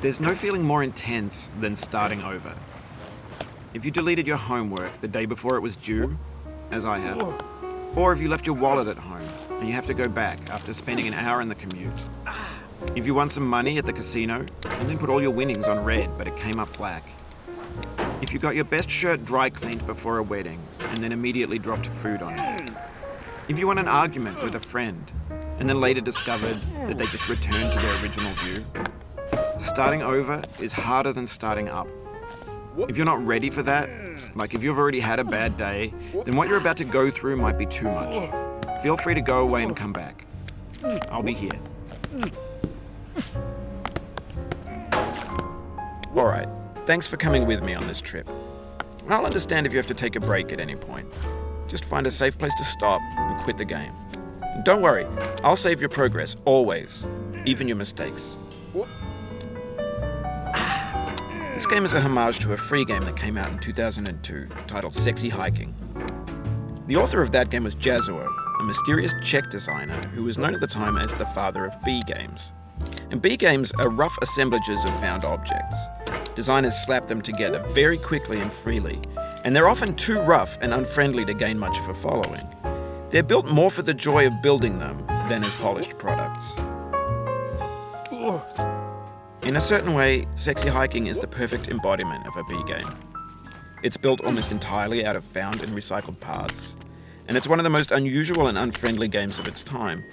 There's no feeling more intense than starting over. If you deleted your homework the day before it was due, as I have, or if you left your wallet at home and you have to go back after spending an hour in the commute. If you won some money at the casino and then put all your winnings on red but it came up black. If you got your best shirt dry cleaned before a wedding and then immediately dropped food on it. If you won an argument with a friend and then later discovered that they just returned to their original view. Starting over is harder than starting up. If you're not ready for that, like if you've already had a bad day, then what you're about to go through might be too much. Feel free to go away and come back. I'll be here. Alright, thanks for coming with me on this trip. I'll understand if you have to take a break at any point. Just find a safe place to stop and quit the game. And don't worry, I'll save your progress, always, even your mistakes. This game is a homage to a free game that came out in 2002, titled Sexy Hiking. The author of that game was Jazzuo, a mysterious Czech designer who was known at the time as the father of B games. And B games are rough assemblages of found objects. Designers slap them together very quickly and freely, and they're often too rough and unfriendly to gain much of a following. They're built more for the joy of building them than as polished products. In a certain way, Sexy Hiking is the perfect embodiment of a B game. It's built almost entirely out of found and recycled parts, and it's one of the most unusual and unfriendly games of its time.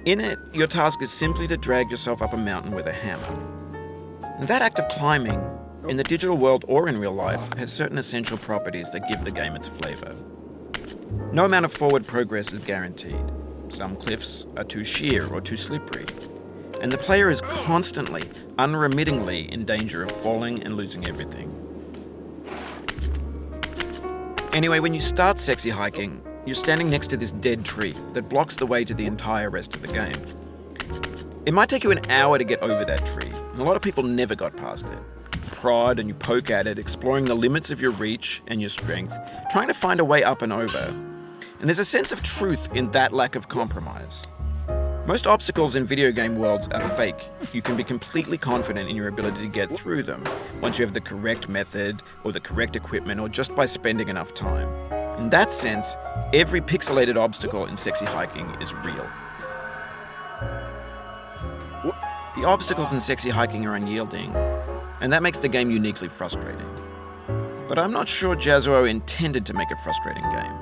In it, your task is simply to drag yourself up a mountain with a hammer. And that act of climbing, in the digital world or in real life, has certain essential properties that give the game its flavor. No amount of forward progress is guaranteed. Some cliffs are too sheer or too slippery. And the player is constantly, unremittingly in danger of falling and losing everything. Anyway, when you start Sexy Hiking, you're standing next to this dead tree that blocks the way to the entire rest of the game. It might take you an hour to get over that tree, and a lot of people never got past it. You prod and you poke at it, exploring the limits of your reach and your strength, trying to find a way up and over. And there's a sense of truth in that lack of compromise. Most obstacles in video game worlds are fake. You can be completely confident in your ability to get through them once you have the correct method or the correct equipment or just by spending enough time. In that sense, every pixelated obstacle in Sexy Hiking is real. The obstacles in Sexy Hiking are unyielding, and that makes the game uniquely frustrating. But I'm not sure Jazzuo intended to make a frustrating game.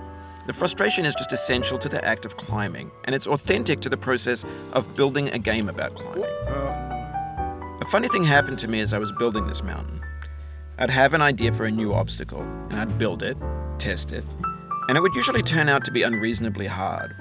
The frustration is just essential to the act of climbing, and it's authentic to the process of building a game about climbing. A funny thing happened to me as I was building this mountain. I'd have an idea for a new obstacle, and I'd build it, test it, and it would usually turn out to be unreasonably hard,